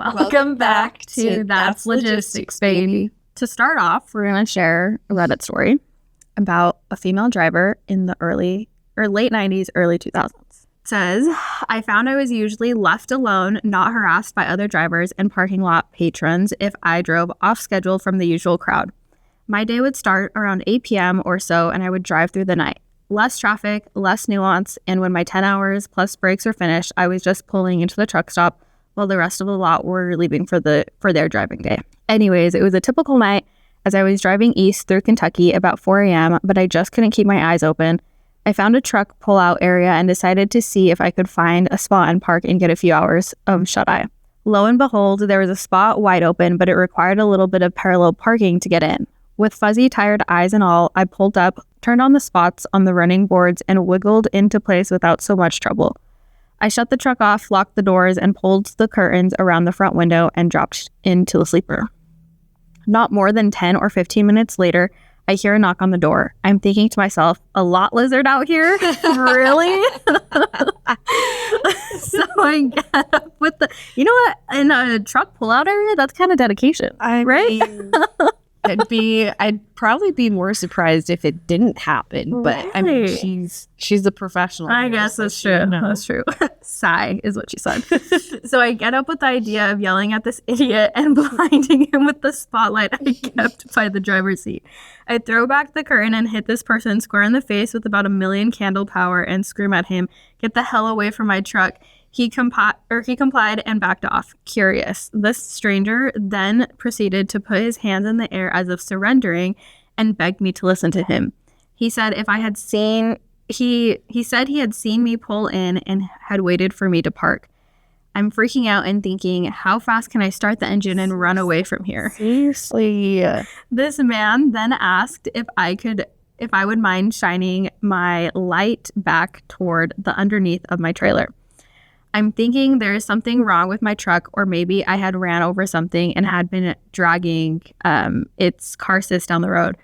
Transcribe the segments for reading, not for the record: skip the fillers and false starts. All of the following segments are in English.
Welcome back to That's Logistics, baby. To start off, we're going to share a Reddit story about a female driver in the late 90s, early 2000s. It says, I found I was usually left alone, not harassed by other drivers and parking lot patrons if I drove off schedule from the usual crowd. My day would start around 8 p.m. or so, and I would drive through the night. Less traffic, less nuance, and when my 10 hours plus breaks are finished, I was just pulling into the truck stop while the rest of the lot were leaving for their driving day. Anyways, it was a typical night as I was driving east through Kentucky about 4 a.m., but I just couldn't keep my eyes open. I found a truck pull-out area and decided to see if I could find a spot and park and get a few hours of shut-eye. Lo and behold, there was a spot wide open, but it required a little bit of parallel parking to get in. With fuzzy, tired eyes and all, I pulled up, turned on the spots on the running boards, and wiggled into place without so much trouble. I shut the truck off, locked the doors, and pulled the curtains around the front window and dropped into the sleeper. Not more than 10 or 15 minutes later, I hear a knock on the door. I'm thinking to myself, a lot lizard out here? Really? So I get up with you know what? In a truck pullout area, that's kind of dedication, right? I'd probably be more surprised if it didn't happen, but I mean, she's a professional. I guess that's true. That's true. Sigh is what she said. So I get up with the idea of yelling at this idiot and blinding him with the spotlight I kept by the driver's seat. I throw back the curtain and hit this person square in the face with about 1,000,000 candle power and scream at him, "Get the hell away from my truck." He complied and backed off. Curious. This stranger then proceeded to put his hands in the air as if surrendering and begged me to listen to him. He said he said he had seen me pull in and had waited for me to park. I'm freaking out and thinking, how fast can I start the engine and run away from here? Seriously. This man then asked if I would mind shining my light back toward the underneath of my trailer. I'm thinking there is something wrong with my truck, or maybe I had ran over something and had been dragging its car seat down the road.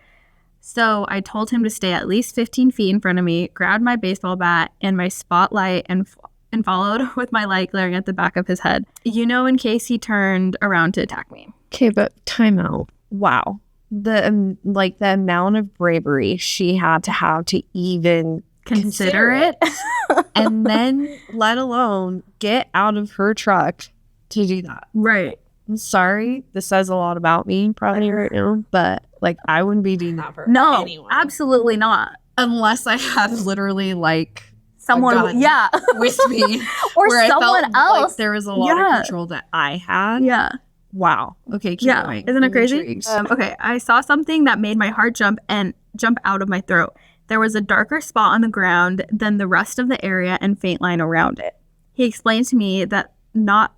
So I told him to stay at least 15 feet in front of me, grabbed my baseball bat and my spotlight, and followed with my light glaring at the back of his head, in case he turned around to attack me. Okay, but time out. Wow. The amount of bravery she had to have to even consider it. And then let alone get out of her truck to do that. Right. I'm sorry. This says a lot about me probably right now, but I wouldn't be doing that for anyone. Absolutely not. Unless I had literally someone with me or where someone I felt else. There was a lot of control that I had. Yeah. Wow. Okay, keep going. Isn't it crazy? Okay, I saw something that made my heart jump out of my throat. There was a darker spot on the ground than the rest of the area and faint line around it. He explained to me that not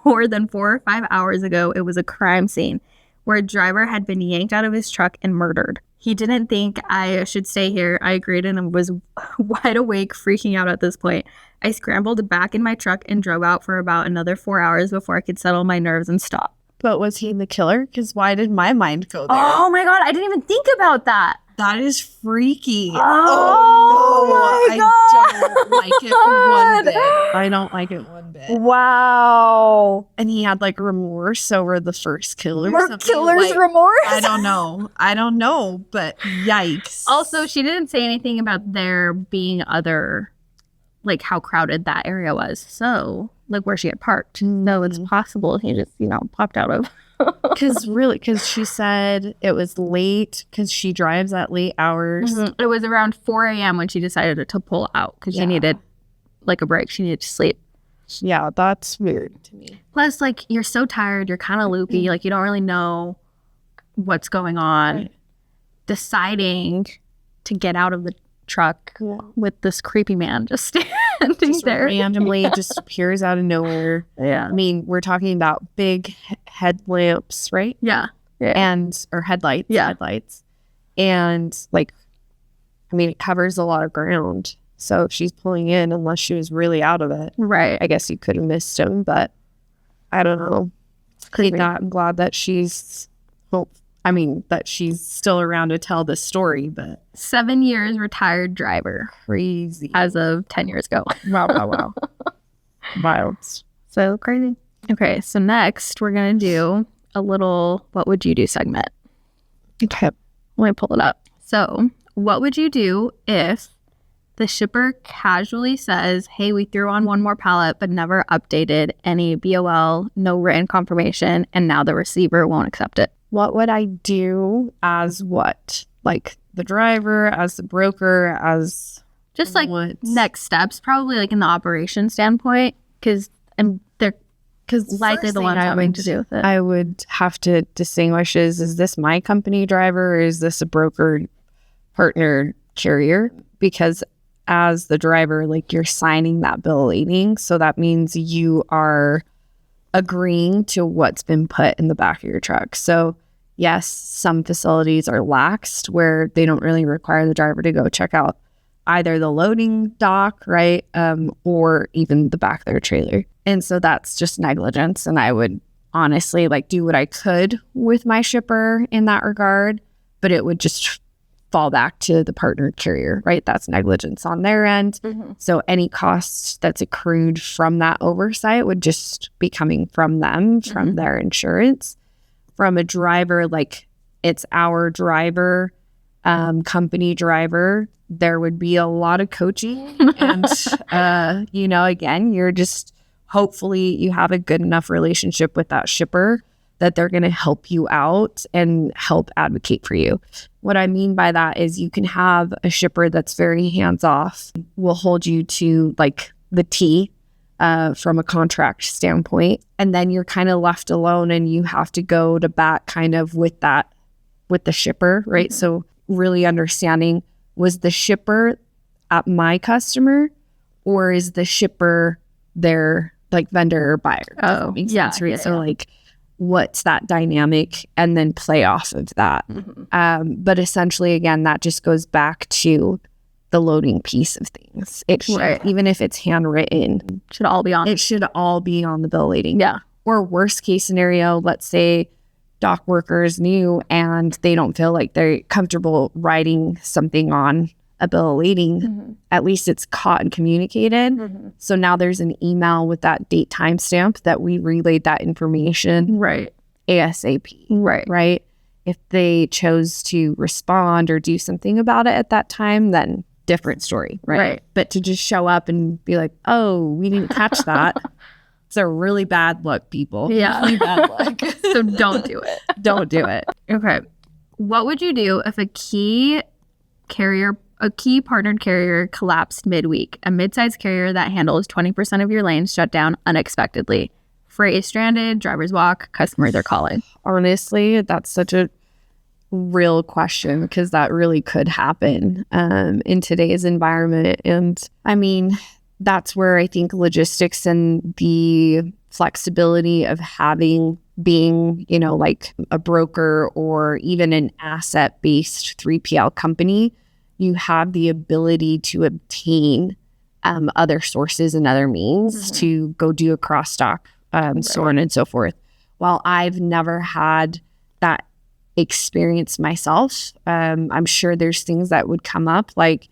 more than 4 or 5 hours ago, it was a crime scene where a driver had been yanked out of his truck and murdered. He didn't think I should stay here. I agreed and was wide awake, freaking out at this point. I scrambled back in my truck and drove out for about another 4 hours before I could settle my nerves and stop. But was he the killer? Because why did my mind go there? Oh my God, I didn't even think about that. That is freaky. Oh my God. I don't like it one bit. I don't like it one bit. Wow. And he had remorse over the first killer. Killer's remorse? I don't know, but yikes. Also, she didn't say anything about there being other, how crowded that area was. So, where she had parked. No, it's possible he just, popped out of. Because she said it was late because she drives at late hours. Mm-hmm. It was around 4 a.m. when she decided to pull out because she needed a break. She needed to sleep. Yeah, that's weird to me. Plus, you're so tired. You're kind of loopy. You don't really know what's going on. Right. Deciding to get out of the truck with this creepy man just standing there. Randomly just appears out of nowhere. Yeah. I mean, we're talking about big headlamps, right? Yeah. Or headlights. Yeah. Headlights. And it covers a lot of ground. So if she's pulling in, unless she was really out of it. Right. I guess you could have missed him, but I don't know. I'm glad that she's still around to tell this story, but 7 years retired driver. Crazy. As of 10 years ago. Wow. Wild. So crazy. Okay, so next we're going to do a little what would you do segment. Okay. Let me pull it up. So, what would you do if the shipper casually says, hey, we threw on one more pallet, but never updated any BOL, no written confirmation, and now the receiver won't accept it? What would I do as what? Like the driver, as the broker, as just like what? Next steps, probably like in the operation standpoint, because they're likely the ones having to do with it. I would have to distinguish is this my company driver or is this a broker partner carrier? Because as the driver, like you're signing that bill of lading. So that means you are agreeing to what's been put in the back of your truck. So yes, some facilities are laxed where they don't really require the driver to go check out either the loading dock, right? Or even the back of their trailer. And so that's just negligence. And I would honestly like do what I could with my shipper in that regard, but it would just fall back to the partner carrier, right? That's negligence on their end. Mm-hmm. So any cost that's accrued from that oversight would just be coming from them, from mm-hmm. their insurance. From a driver, like it's our driver, company driver, there would be a lot of coaching. And, again, you're just hopefully you have a good enough relationship with that shipper that they're going to help you out and help advocate for you. What I mean by that is you can have a shipper that's very hands-off, will hold you to like the T from a contract standpoint. And then you're kind of left alone and you have to go to bat kind of with the shipper, right? Mm-hmm. So really understanding, was the shipper at my customer or is the shipper their like vendor or buyer? Oh, yeah. Right? So like, what's that dynamic and then play off of that. Mm-hmm. But essentially, again, that just goes back to the loading piece of things. It should, right. Even if it's handwritten, should all be on. It should all be on the bill of lading. Yeah. Or worst case scenario, let's say dock workers new and they don't feel like they're comfortable writing something on a bill of lading. Mm-hmm. At least it's caught and communicated. Mm-hmm. So now there's an email with that date timestamp that we relayed that information. Right. ASAP. Right. Right. If they chose to respond or do something about it at that time, then different story. Right. But to just show up and be like, oh, we didn't catch that. It's a really bad look, people. Yeah. Really bad look. So don't do it. Don't do it. Okay. What would you do if a key partnered carrier collapsed midweek? A mid-sized carrier that handles 20% of your lanes shut down unexpectedly. Freight is stranded, drivers walk, customers are calling. Honestly, that's such a real question because that really could happen in today's environment. And I mean, that's where I think logistics and the flexibility of being, like a broker or even an asset-based 3PL company, you have the ability to obtain other sources and other means mm-hmm. to go do a cross-dock, right. so on and so forth. While I've never had that experience myself, I'm sure there's things that would come up like,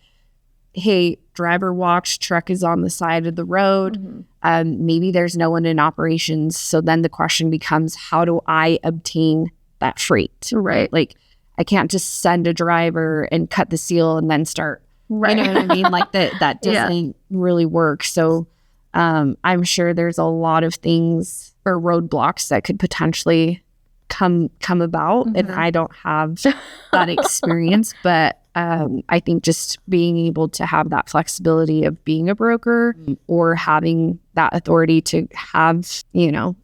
hey, driver walked, truck is on the side of the road. Mm-hmm. Maybe there's no one in operations. So then the question becomes, how do I obtain that freight? Right. Like, I can't just send a driver and cut the seal and then start. Right. You know what I mean? Like that doesn't really work. So I'm sure there's a lot of things or roadblocks that could potentially come about. Mm-hmm. And I don't have that experience, but I think just being able to have that flexibility of being a broker or having that authority to have,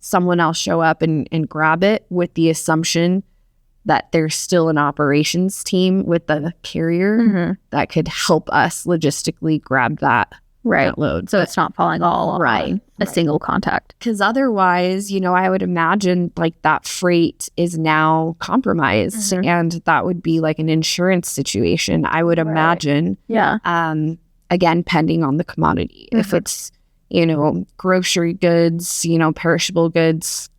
someone else show up and grab it with the assumption that there's still an operations team with the carrier mm-hmm. that could help us logistically grab that load. So it's not falling all on a single contact. Because otherwise, I would imagine like that freight is now compromised mm-hmm. and that would be like an insurance situation. I would imagine. Yeah. Again, pending on the commodity. Mm-hmm. If it's, grocery goods, perishable goods,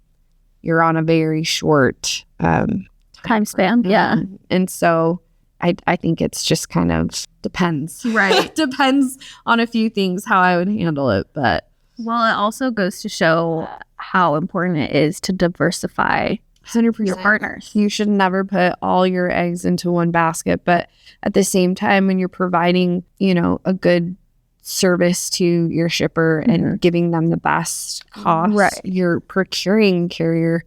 you're on a very short time span. Yeah. And so I think it's just kind of depends. Right. Depends on a few things how I would handle it. But well, it also goes to show how important it is to diversify 100%. your partners. You should never put all your eggs into one basket. But at the same time, when you're providing, a good service to your shipper and giving them the best cost, Right. you're procuring carrier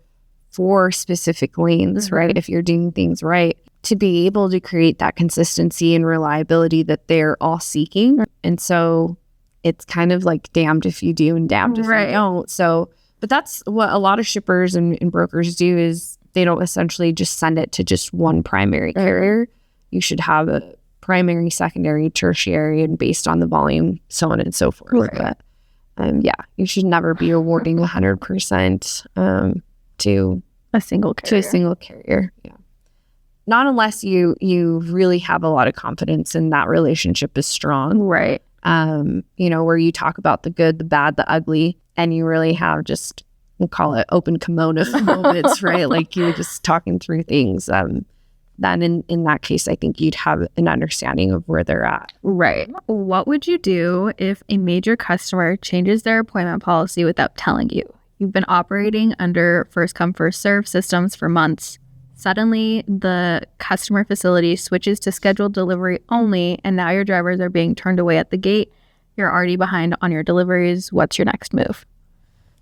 for specific lanes, right? If you're doing things right, to be able to create that consistency and reliability that they're all seeking. And so it's kind of like damned if you do and damned if you don't. So, but that's what a lot of shippers and brokers do, is they don't essentially just send it to just one primary carrier. You should have a primary, secondary, tertiary, and based on the volume, so on and so forth. Right. But you should never be awarding 100% to A single carrier. Yeah. Not unless you really have a lot of confidence and that relationship is strong. Right. Where you talk about the good, the bad, the ugly, and you really have just, we'll call it open kimono moments, right? Like you're just talking through things. Then in that case, I think you'd have an understanding of where they're at. Right. What would you do if a major customer changes their appointment policy without telling you? You've been operating under first come, first serve systems for months. Suddenly, the customer facility switches to scheduled delivery only, and now your drivers are being turned away at the gate. You're already behind on your deliveries. What's your next move?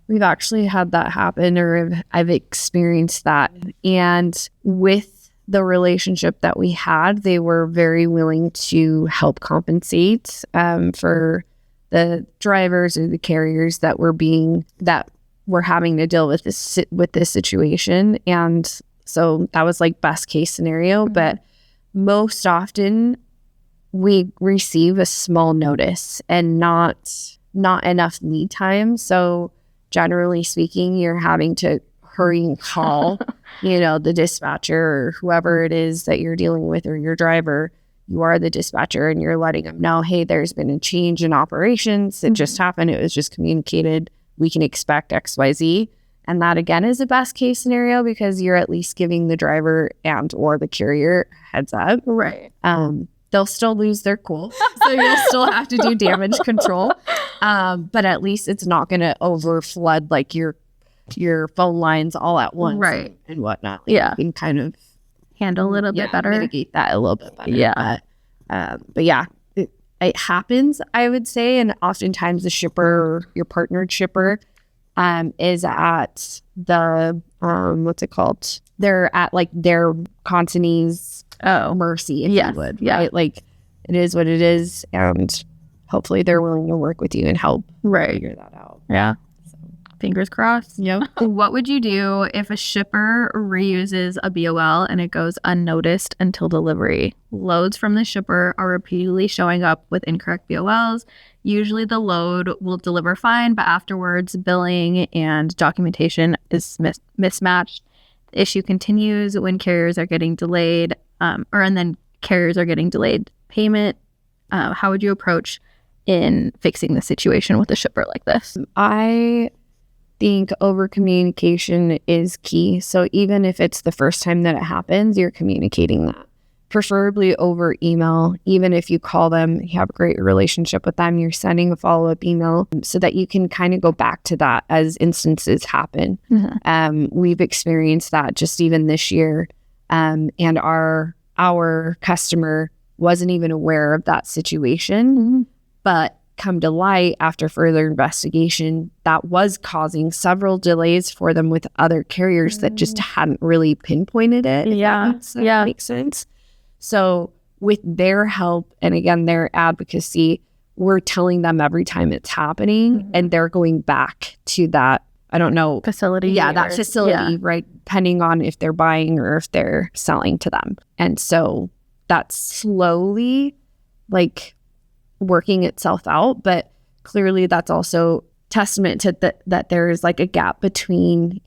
We've actually had that happen, or I've experienced that. And with the relationship that we had, they were very willing to help compensate for the drivers or the carriers that were having to deal with this situation. And so that was like best case scenario. But most often we receive a small notice and not enough lead time. So generally speaking, you're having to hurry and call, the dispatcher or whoever it is that you're dealing with, or your driver. You are the dispatcher and you're letting them know, hey, there's been a change in operations. It just happened. It was just communicated. We can expect XYZ. And that, again, is a best case scenario because you're at least giving the driver and or the carrier heads up. Right. They'll still lose their cool. So you'll still have to do damage control. But at least it's not going to overflood like your phone lines all at once. Right. And whatnot. Like, yeah. You can kind of handle a little bit better. Mitigate that a little bit better. Yeah. But yeah, it happens, I would say. And oftentimes the shipper, your partnered shipper, is at the, what's it called? They're at like their consignee's mercy, if you would. Yeah. Right? Like it is what it is. And hopefully they're willing to work with you and help figure that out. Yeah. Fingers crossed. Yep. What would you do if a shipper reuses a BOL and it goes unnoticed until delivery? Loads from the shipper are repeatedly showing up with incorrect BOLs. Usually the load will deliver fine, but afterwards billing and documentation is mismatched. The issue continues when carriers are getting delayed, and then carriers are getting delayed payment. How would you approach in fixing the situation with a shipper like this? I think over communication is key. So even if it's the first time that it happens, you're communicating that. Preferably over email. Even if you call them, you have a great relationship with them, you're sending a follow-up email so that you can kind of go back to that as instances happen. We've experienced that just even this year. And our customer wasn't even aware of that situation. But come to light after further investigation, that was causing several delays for them with other carriers that just hadn't really pinpointed it. Makes sense. So with their help and again their advocacy, we're telling them every time it's happening, and they're going back to that, I don't know, facility. That facility, right? Depending on if they're buying or if they're selling to them. And so that's slowly like working itself out, but clearly that's also testament to that there is like a gap between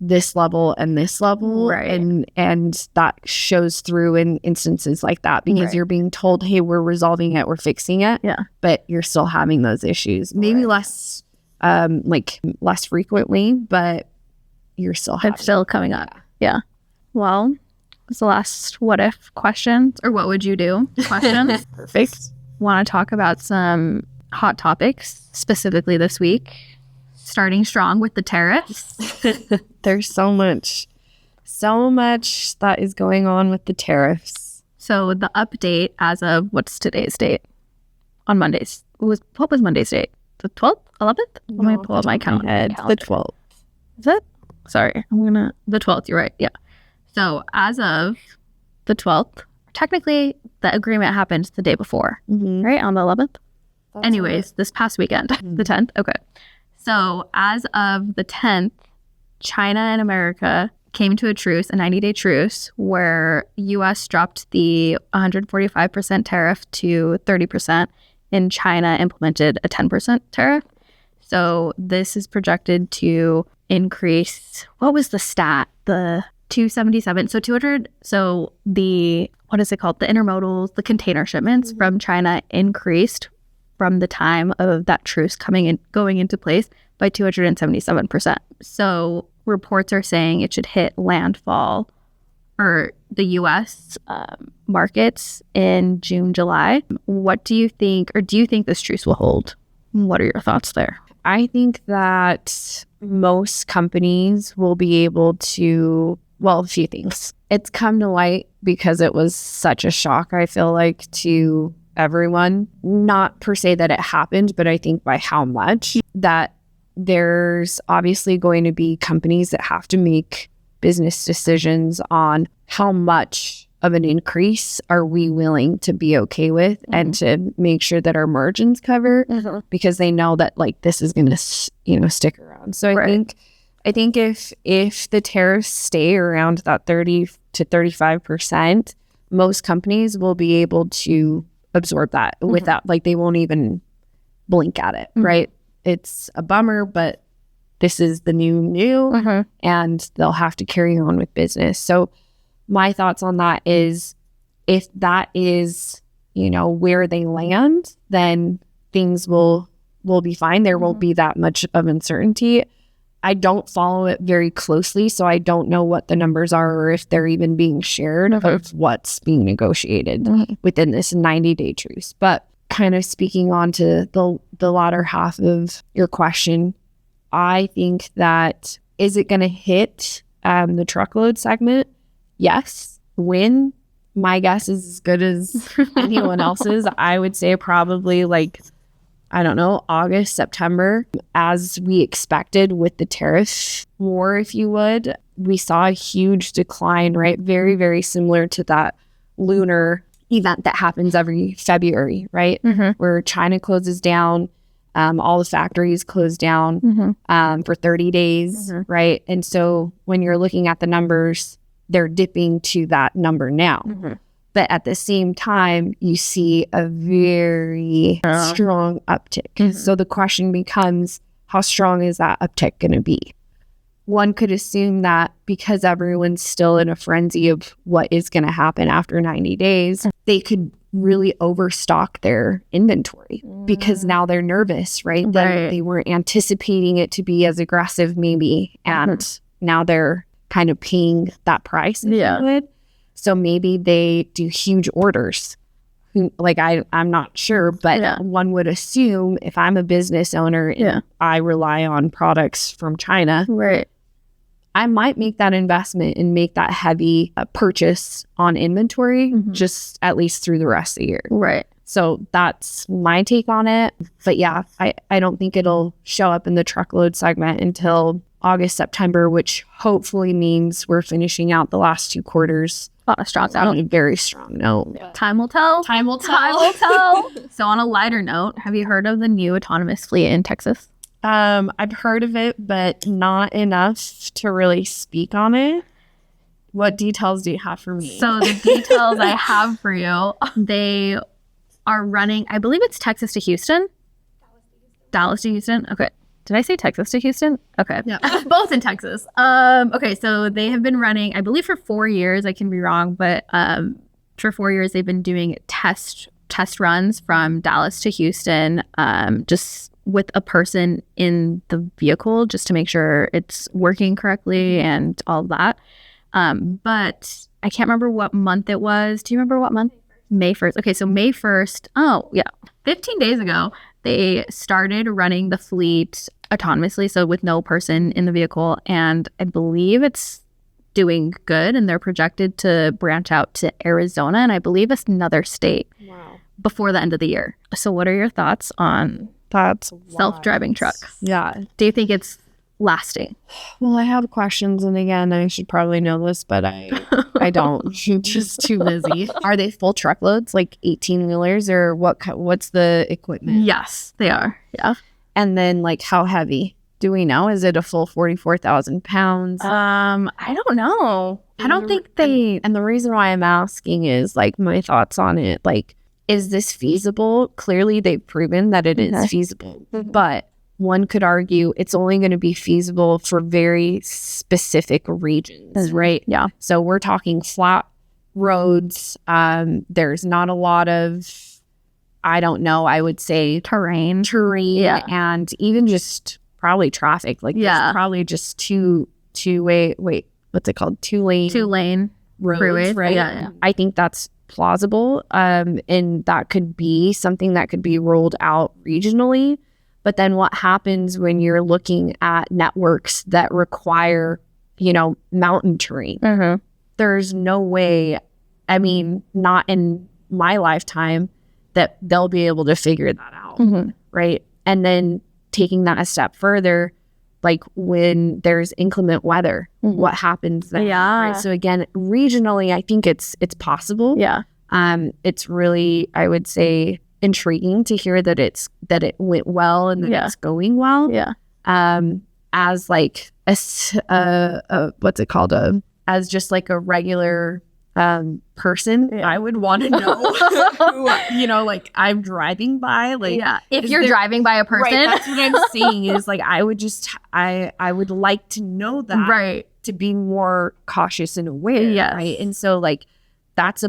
this level and this level, right? And that shows through in instances like that because you're being told, hey, we're resolving it, we're fixing it, but you're still having those issues, maybe less less frequently, but you're still having it's still coming up. Well, it's the last what if questions, or what would you do questions. Perfect. Want to talk about some hot topics specifically this week? starting strong with the tariffs. There's so much that is going on with the tariffs. So the update as of what's today's date? On Mondays. What was Monday's date? The 12th? 11th? Let me pull up my calendar. The 12th. Is it? Sorry. The 12th. You're right. Yeah. So as of the 12th, technically the agreement happened the day before, right? On the 11th? Anyways, this past weekend, the 10th. Okay. So as of the 10th, China and America came to a truce, a 90-day truce, where U.S. dropped the 145% tariff to 30%, and China implemented a 10% tariff. So this is projected to increase, what was the stat? The 277. So 200, so the, what is it called? The intermodals, the container shipments from China increased from the time of that truce going into place by 277%. So reports are saying it should hit landfall or the U.S. Markets in June, July. What do you think, or do you think this truce will hold? What are your thoughts there? I think that most companies will be able to, well, a few things. It's come to light because it was such a shock, I feel like, to everyone. Not per se that it happened, but I think by how much, that there's obviously going to be companies that have to make business decisions on how much of an increase are we willing to be okay with and to make sure that our margins cover because they know that like this is going to stick around. So I think if the tariffs stay around that 30 to 35%, most companies will be able to absorb that without, like, they won't even blink at it, right? It's a bummer, but this is the new and they'll have to carry on with business. So my thoughts on that is, if that is, where they land, then things will be fine. There won't be that much of uncertainty. I don't follow it very closely, so I don't know what the numbers are or if they're even being shared of what's being negotiated within this 90-day truce. But kind of speaking on to the latter half of your question, I think that, is it going to hit the truckload segment? Yes. When? My guess is as good as anyone else's. I would say probably August, September, as we expected with the tariff war, if you would. We saw a huge decline, right? Very, very similar to that lunar event that happens every February, right? Where China closes down, all the factories close down for 30 days, right? And so when you're looking at the numbers, they're dipping to that number now. But at the same time, you see a very strong uptick. So the question becomes, how strong is that uptick going to be? One could assume that because everyone's still in a frenzy of what is going to happen after 90 days, they could really overstock their inventory because now they're nervous, right? They weren't anticipating it to be as aggressive maybe. And now they're kind of paying that price, if you would. So maybe they do huge orders. Like, I'm not sure, but one would assume, if I'm a business owner and I rely on products from China, I might make that investment and make that heavy purchase on inventory just at least through the rest of the year. So that's my take on it. But yeah, I don't think it'll show up in the truckload segment until August, September, which hopefully means we're finishing out the last 2 quarters on a strong note. On a very strong note. Time will tell. Time will tell. Time will tell. So on a lighter note, have you heard of the new autonomous fleet in Texas? I've heard of it, but not enough to really speak on it. What details do you have for me? So the details I have for you, they are running, I believe it's Texas to Houston. Dallas to Houston. Okay. Did I say Texas to Houston? Okay. Yeah. Both in Texas. Okay. So they have been running, I believe, for 4 years. I can be wrong, but for 4 years they've been doing test runs from Dallas to Houston, just with a person in the vehicle, just to make sure it's working correctly and all of that. But I can't remember what month it was. Do you remember what month? May 1st. Okay. So May 1st. Oh yeah. 15 days ago, they started running the fleet autonomously, so with no person in the vehicle. And I believe it's doing good, and they're projected to branch out to Arizona, and I believe it's another state before the end of the year. So what are your thoughts on That's self-driving trucks? Yeah. Do you think it's lasting? Well, I have questions, and again, I should probably know this, but I don't. Just too busy. Are they full truckloads, like 18-wheelers, or what's the equipment? Yes, they are. Yeah. And then, like, how heavy? Do we know? Is it a full 44,000 pounds? I don't know. I don't think they. And the reason why I'm asking is, like, my thoughts on it. Like, is this feasible? Clearly, they've proven that it is feasible. But one could argue it's only going to be feasible for very specific regions, right? Yeah. So we're talking flat roads. There's not a lot of, I don't know, I would say Terrain. terrain and even just probably traffic. Like, there's probably just two-way, what's it called? Two-lane roads, freeways. right? Yeah. I think that's plausible. And that could be something that could be rolled out regionally. But then what happens when you're looking at networks that require, mountain terrain? Mm-hmm. There's no way, I mean, not in my lifetime, that they'll be able to figure that out, right? And then taking that a step further, like when there's inclement weather, what happens then? Yeah. Right? So again, regionally, I think it's possible. Yeah. It's really, I would say, intriguing to hear that it went well and that it's going well. Yeah. As like what's it called? As just like a regular person, I would want to know who, like I'm driving by. Like, if you're driving by a person, right, that's what I'm saying is like I would just I would like to know that, right, to be more cautious and aware, right? And so like that's a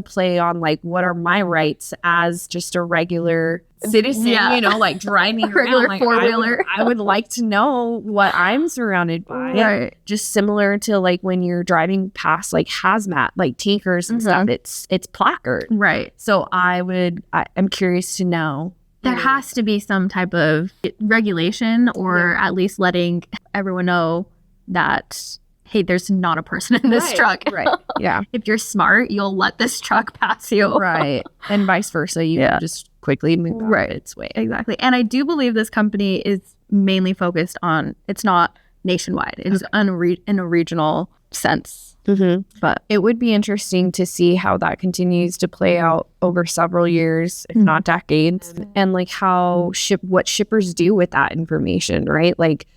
play on like what are my rights as just a regular citizen, like driving regular around. Like, four-wheeler. I would like to know what I'm surrounded by. Right. Just similar to like when you're driving past like hazmat, like tankers and stuff, it's placard. Right. So I'm curious to know. There has to be some type of regulation, or at least letting everyone know that, hey, there's not a person in this truck. Right. Yeah. If you're smart, you'll let this truck pass you. Right. And vice versa. You can just quickly move out of its way. Exactly. And I do believe this company is mainly focused on, it's not nationwide. It's in a regional sense. But it would be interesting to see how that continues to play out over several years, if not decades, and like how what shippers do with that information, right? Like,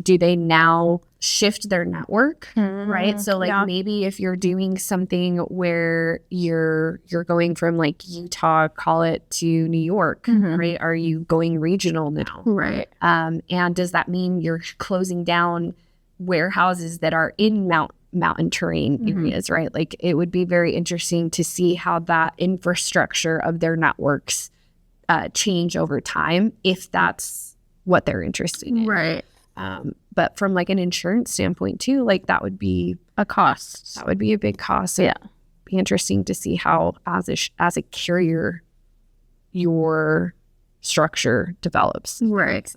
do they now shift their network, right? So like maybe if you're doing something where you're going from like Utah, call it, to New York, right? Are you going regional now? Right. And does that mean you're closing down warehouses that are in mountain terrain areas, right? Like it would be very interesting to see how that infrastructure of their networks change over time, if that's what they're interested in. Right. But from like an insurance standpoint too, like that would be a cost. That would be a big cost. So be interesting to see how as a carrier your structure develops. Right.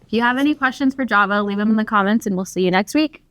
If you have any questions for Java, leave them in the comments and we'll see you next week.